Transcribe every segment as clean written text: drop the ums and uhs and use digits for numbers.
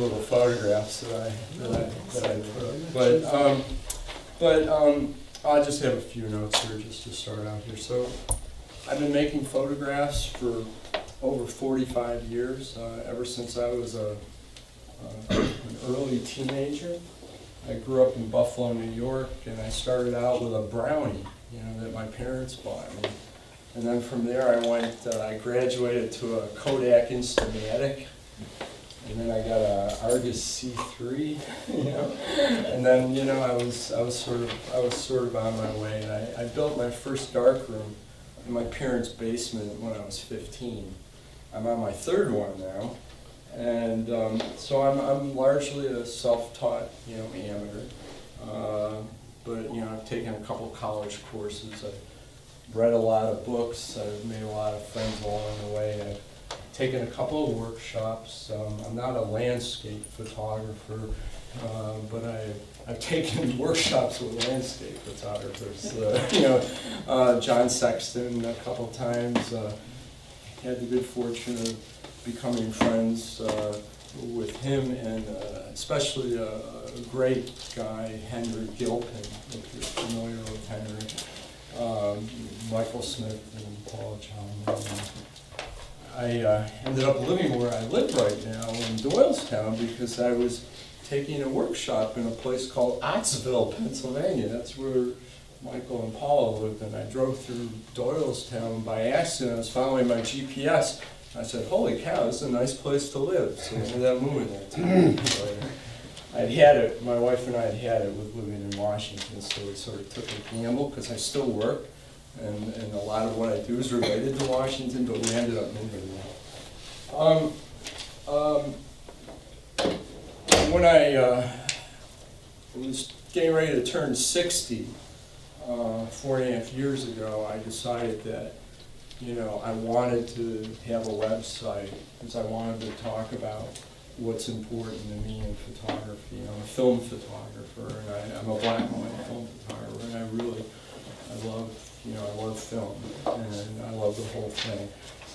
little photographs that I put up. But I'll just have a few notes here just to start out here. So I've been making photographs for over 45 years, ever since I was an early teenager. I grew up in Buffalo, New York, and I started out with a Brownie, that my parents bought me. And then from there I graduated to a Kodak Instamatic, and then I got a Argus C3, and then I was sort of on my way, and I built my first darkroom in my parents' basement when I was 15. I'm on my third one now, and so I'm largely a self-taught amateur, but I've taken a couple college courses. I've read a lot of books. I've made a lot of friends along the way. I've taken a couple of workshops. I'm not a landscape photographer, but I've taken workshops with landscape photographers. John Sexton a couple times. Had the good fortune of becoming friends with him, and especially a great guy, Henry Gilpin, if you're familiar with Henry. Michael Smith and Paul John. I ended up living where I live right now in Doylestown because I was taking a workshop in a place called Ottsville, Pennsylvania. That's where Michael and Paula lived, and I drove through Doylestown by accident. I was following my GPS. I said, holy cow, this is a nice place to live. So I ended up moving there. So I'd had it, my wife and I had it with living in Washington, so we sort of took a gamble because I still work, and a lot of what I do is related to Washington, but we ended up moving there. When I was getting ready to turn 60, 4.5 years ago, I decided that I wanted to have a website because I wanted to talk about what's important to me in photography. I'm a film photographer, and I'm a black and white film photographer, and I love film, and I love the whole thing.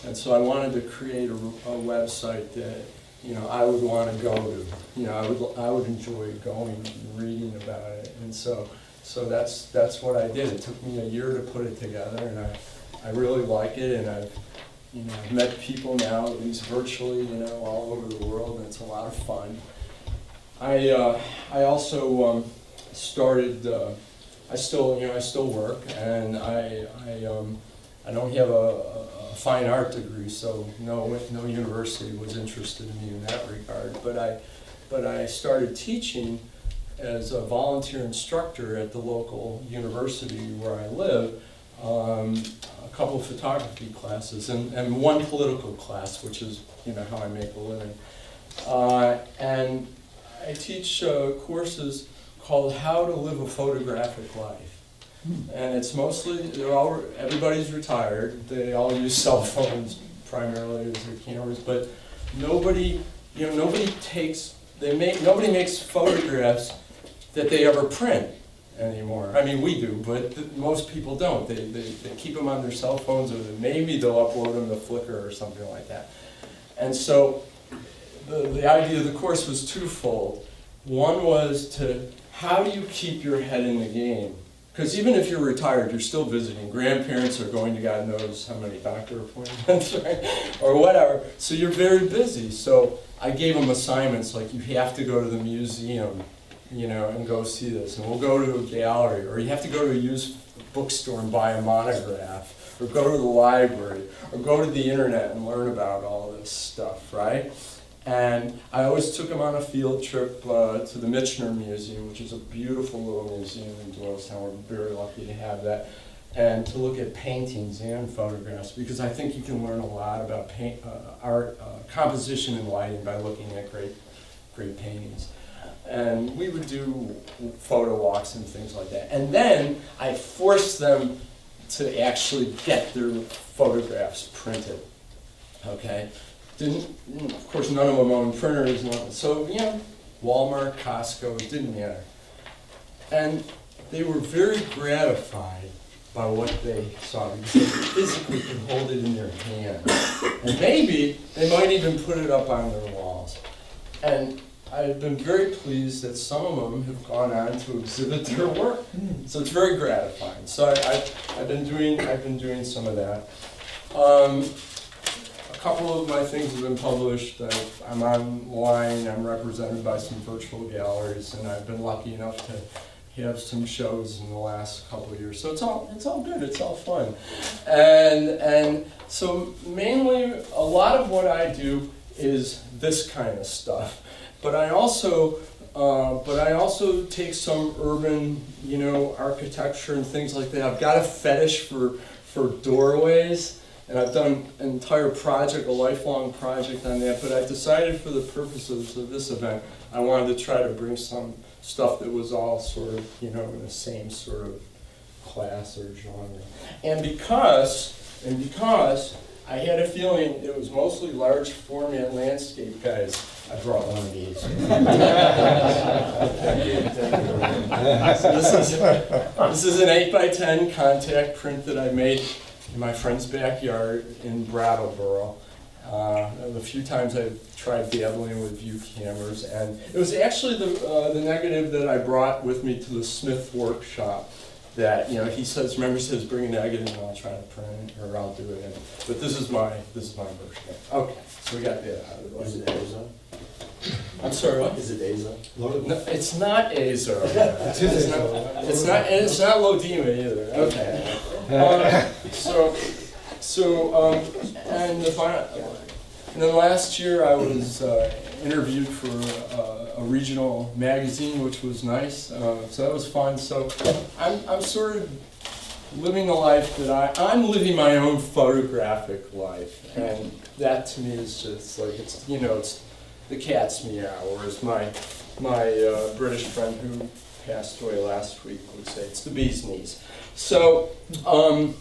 And so I wanted to create a website that I would want to go to. I would enjoy going and reading about it, and so that's what I did. It took me a year to put it together, and I really like it, and I've met people now, at least virtually, all over the world, and it's a lot of fun. I also started. I still work, and I don't have a fine art degree, so no university was interested in me in that regard. But I started teaching as a volunteer instructor at the local university where I live. A couple of photography classes and one political class, which is how I make a living. And I teach courses called How to Live a Photographic Life. And it's mostly, everybody's retired. They all use cell phones primarily as their cameras, but nobody makes photographs that they ever print anymore. I mean, we do, but most people don't. They keep them on their cell phones, or maybe they'll upload them to Flickr or something like that. And so the idea of the course was twofold. One was how do you keep your head in the game? Because even if you're retired, you're still visiting. Grandparents are going to God knows how many doctor appointments, right? Or whatever. So you're very busy. So I gave them assignments like, you have to go to the museum, and go see this, and we'll go to a gallery, or you have to go to a used bookstore and buy a monograph, or go to the library, or go to the internet and learn about all this stuff, right? And I always took them on a field trip to the Michener Museum, which is a beautiful little museum in Doylestown. We're very lucky to have that, and to look at paintings and photographs, because I think you can learn a lot about art, composition and lighting by looking at great paintings. And we would do photo walks and things like that. And then I forced them to actually get their photographs printed, okay? Of course, none of them own printers. So, Walmart, Costco, it didn't matter. And they were very gratified by what they saw, because they physically could hold it in their hand. And maybe they might even put it up on their walls. And I've been very pleased that some of them have gone on to exhibit their work. So it's very gratifying. So I've been doing some of that. A couple of my things have been published. I'm online. I'm represented by some virtual galleries, and I've been lucky enough to have some shows in the last couple of years. So it's all good. It's all fun, and so mainly a lot of what I do is this kind of stuff. But I also take some urban, architecture and things like that. I've got a fetish for doorways, and I've done an entire project, a lifelong project on that. But I decided for the purposes of this event, I wanted to try to bring some stuff that was all sort of, in the same sort of class or genre. And because I had a feeling it was mostly large format landscape guys, I brought one of these. This is an 8x10 contact print that I made in my friend's backyard in Brattleboro. The few times I've tried dabbling with view cameras, and it was actually the negative that I brought with me to the Smith workshop. That he says, bring a negative and I'll try to print it, or I'll do it. But this is my version. Okay, so we got that out of the way. Is it Azo? I'm sorry, what? Is it Azo? No, it's not Azo. It's not Lodima either. Okay. And then last year I was interviewed for a regional magazine, which was nice. So that was fun. So I'm sort of living the life that I'm living my own photographic life, and that to me is just like it's the cat's meow, or as my British friend who passed away last week would say, it's the bee's knees. So I'll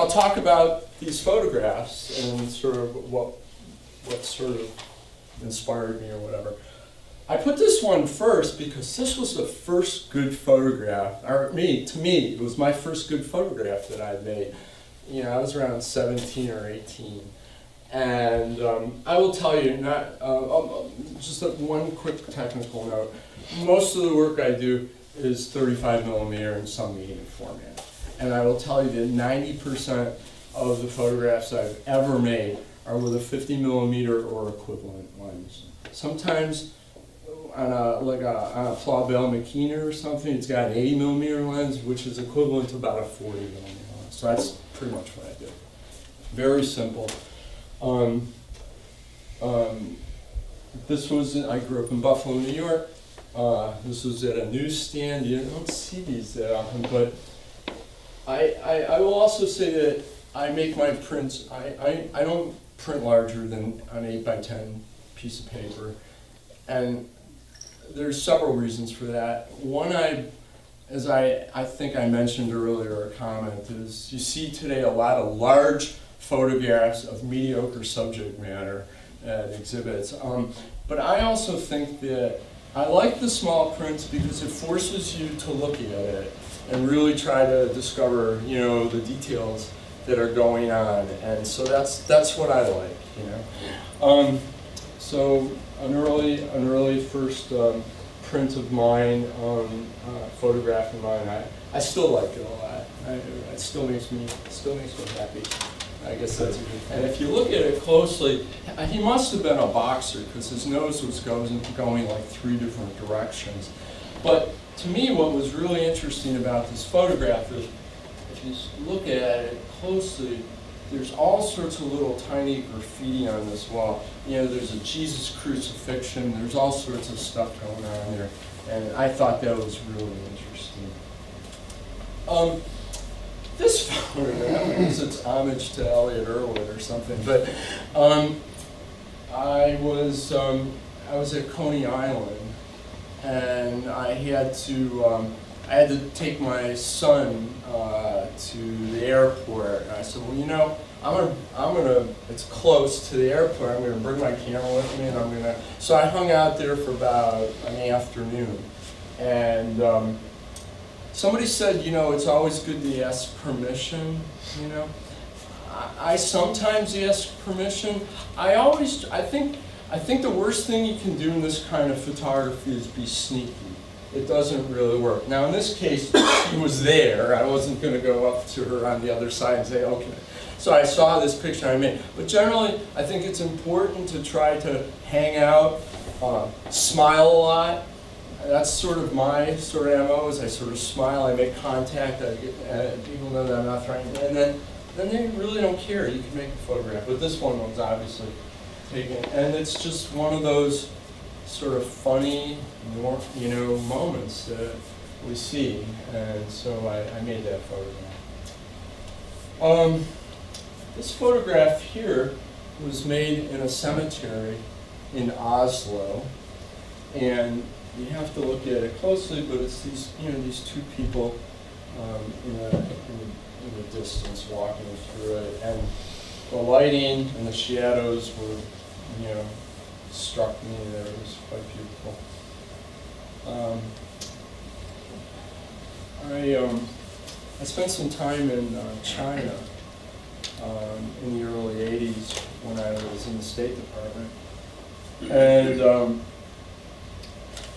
talk about these photographs and sort of what sort of inspired me or whatever. I put this one first because this was the first good photograph, or to me, it was my first good photograph that I'd made. I was around 17 or 18. And I will tell you, just one quick technical note, most of the work I do is 35 millimeter in some medium format. And I will tell you that 90% of the photographs I've ever made are with a 50 millimeter or equivalent lens. Sometimes on a Plaubel Makina or something, it's got an 80 millimeter lens, which is equivalent to about a 40 millimeter lens. So that's pretty much what I do. Very simple. This was, I grew up in Buffalo, New York. This was at a newsstand. You don't see these that often, but I will also say that I make my prints, I don't print larger than an 8x10 piece of paper. And there's several reasons for that. One, as I think I mentioned earlier, a comment, is you see today a lot of large photographs of mediocre subject matter at exhibits. But I also think that I like the small prints because it forces you to look at it and really try to discover, the details that are going on. And so that's what I like, So an early first print of mine, photograph of mine, I still like it a lot. It still makes me happy. I guess that's a good thing. And if you look at it closely, he must have been a boxer because his nose was going like 3 different directions. But to me, what was really interesting about this photograph is, if you look at it closely, there's all sorts of little tiny graffiti on this wall. There's a Jesus crucifixion, there's all sorts of stuff going on there. And I thought that was really interesting. This photograph is its homage to Elliot Irwin or something, but I was at Coney Island, and I had to take my son to the airport. And I said, well, it's close to the airport. I'm gonna bring my camera with me, and so I hung out there for about an afternoon, and. Somebody said, it's always good to ask permission, I sometimes ask permission. I I think the worst thing you can do in this kind of photography is be sneaky. It doesn't really work. Now in this case, she was there. I wasn't going to go up to her on the other side and say, okay. So I saw this picture I made. But generally, I think it's important to try to hang out, smile a lot. That's sort of my sort of MO, is I sort of smile, I make contact, people know that I'm not threatening, and then they really don't care. You can make a photograph. But this one was obviously taken, and it's just one of those sort of funny, moments that we see, and so I made that photograph. This photograph here was made in a cemetery in Oslo, and you have to look at it closely, but it's these, these two people in the distance walking through it, and the lighting and the shadows were, struck me there. It was quite beautiful. I spent some time in China in the early '80s when I was in the State Department, and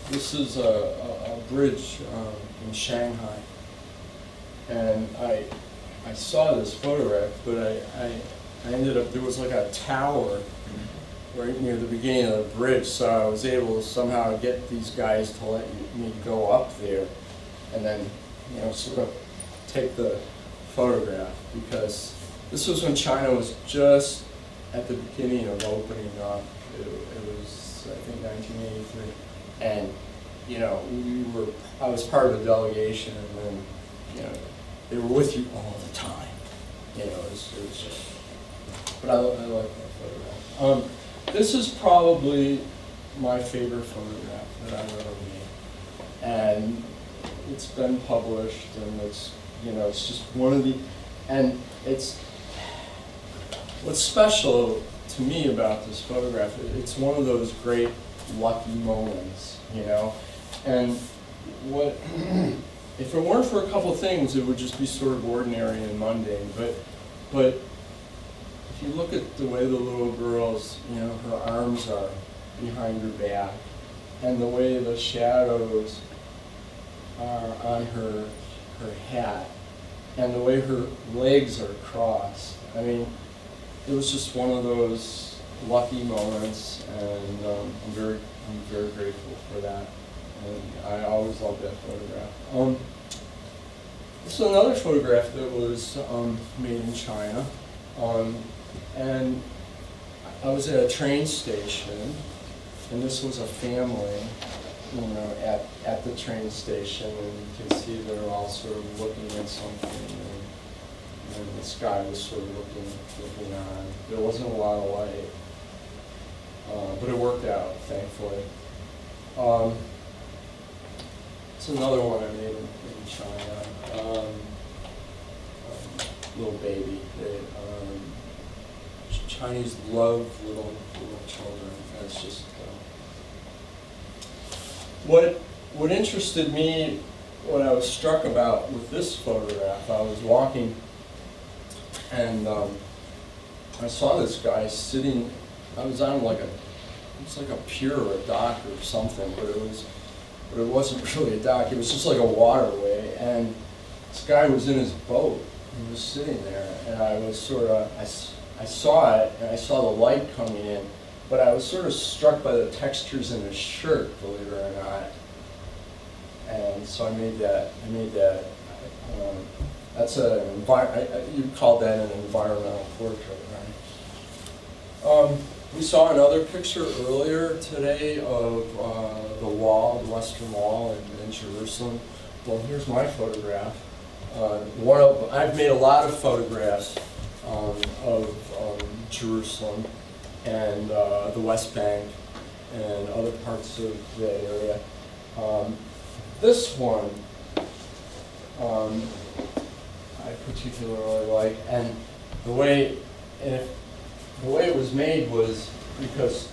this is a bridge in Shanghai, and I saw this photograph, but I ended up, there was like a tower right near the beginning of the bridge, so I was able to somehow get these guys to let me go up there and then, sort of take the photograph, because this was when China was just at the beginning of opening up. It was, I think, 1983. And, I was part of the delegation, and then, they were with you all the time. It was just, but I like that photograph. This is probably my favorite photograph that I've ever made. And it's been published, and it's, it's just one of the, and it's, what's special to me about this photograph, it's one of those great lucky moments, and what, if it weren't for a couple of things, it would just be sort of ordinary and mundane, but if you look at the way the little girl's, her arms are behind her back, and the way the shadows are on her hat, and the way her legs are crossed, I mean, it was just one of those lucky moments, and I'm very grateful for that. And I always loved that photograph. This is another photograph that was made in China, and I was at a train station, and this was a family, at the train station, and you can see they're all sort of looking at something, and this guy was sort of looking on. There wasn't a lot of light, but it worked out, thankfully. It's another one I made in China. Little baby. Chinese love little children. That's just what interested me. What I was struck about with this photograph, I was walking, and I saw this guy sitting. I was on it's like a pier or a dock or something, but it wasn't really a dock. It was just like a waterway, and this guy was in his boat. He was sitting there, and I was sort of, I saw it, and I saw the light coming in, but I was sort of struck by the textures in his shirt, believe it or not. And so I made that. That's you'd call that an environmental portrait, right? We saw another picture earlier today of the wall, the Western Wall in Jerusalem. Well, here's my photograph. I've made a lot of photographs of Jerusalem and the West Bank and other parts of that area. This one I particularly like, and the way it was made was because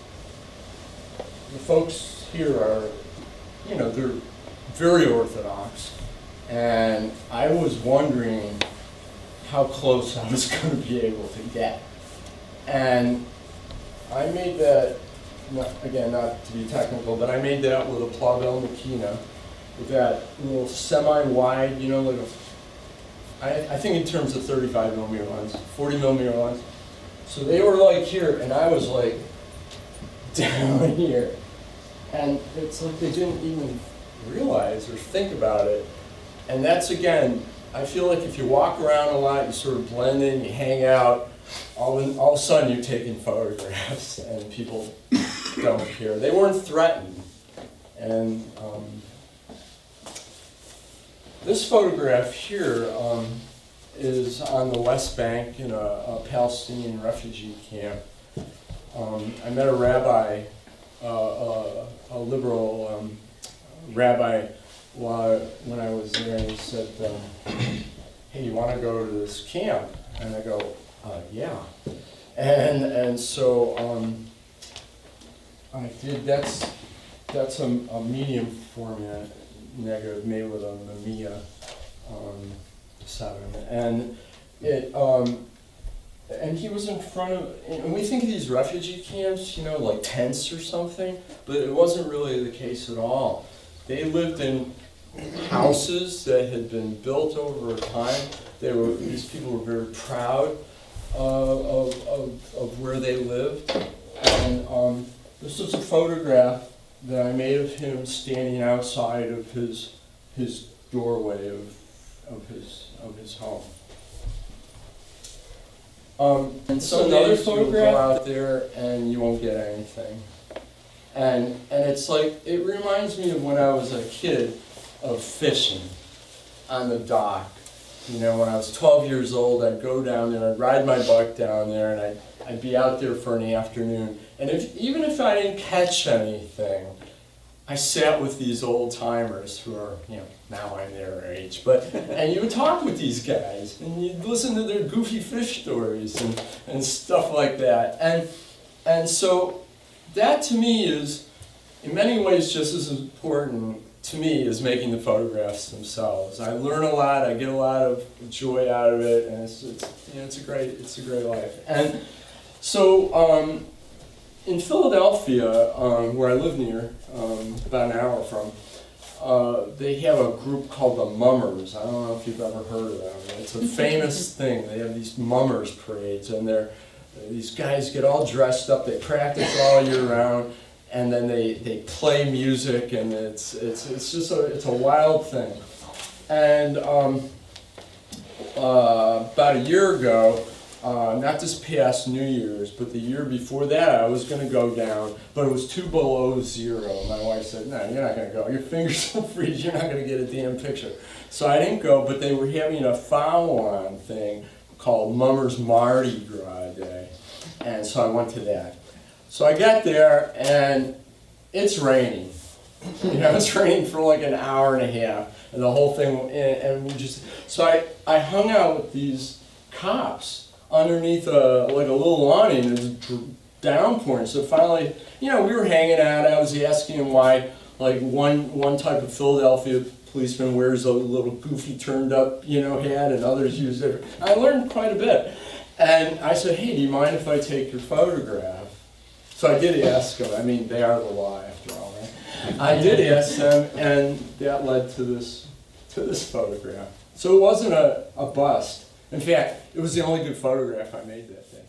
the folks here are, they're very Orthodox, and I was wondering how close I was going to be able to get. And I made that again, not to be technical, but I made that with a Plauvel Makina, with that little semi-wide, you know, like I think in terms of 35 millimeter lens, 40 millimeter lens. So they were like here, and I was like down here. And it's like they didn't even realize or think about it. And that's, again, I feel like if you walk around a lot, you sort of blend in, you hang out, all of a sudden you're taking photographs, and people don't care. They weren't threatened. And this photograph here is on the West Bank in a Palestinian refugee camp. I met a rabbi, a liberal rabbi, when I was there, and he said, hey, you want to go to this camp? And I go, yeah. And so I did. That's a medium format negative made with a Mamiya 7, and it and he was in front of. And we think of these refugee camps, you know, like tents or something, but it wasn't really the case at all. They lived in houses that had been built over time. These people were very proud of where they lived. And this was a photograph that I made of him standing outside of his doorway of his home. And so another photograph, you'll go out there and you won't get anything. And it's like, it reminds me of when I was a kid, of fishing on the dock. You know, when I was 12 years old, I'd go down there, I'd ride my bike down there, and I'd be out there for an afternoon. And even if I didn't catch anything, I sat with these old timers who are, you know, now I'm their age, and you would talk with these guys, and you'd listen to their goofy fish stories and stuff like that. And so that to me is, in many ways, just as important to me as making the photographs themselves. I learn a lot, I get a lot of joy out of it, and it's a great life. And so in Philadelphia, where I live near, about an hour from, they have a group called the Mummers. I don't know if you've ever heard of them. It's a famous thing. They have these Mummers parades, and these guys get all dressed up. They practice all year round, and then they play music, and it's just a wild thing. And about a year ago, not this past New Year's, but the year before that, I was going to go down, but it was 2 below 0. My wife said, no, you're not going to go. Your fingers will freeze. You're not going to get a damn picture. So I didn't go, but they were having a follow-on thing called Mummers Mardi Gras Day, and so I went to that. So I got there, and it's raining. You know, it's raining for like an hour and a half, and the whole thing, and we just, so I hung out with these cops underneath like a little awning. It was downpouring, so finally, you know, we were hanging out. I was asking him why, like, one type of Philadelphia policeman wears a little goofy turned up, you know, hat, and others use different. I learned quite a bit. And I said, hey, do you mind if I take your photograph? So I did ask them. I mean, they are the law after all, right? I did ask them, and that led to this photograph. So it wasn't a bust. In fact, it was the only good photograph I made that day.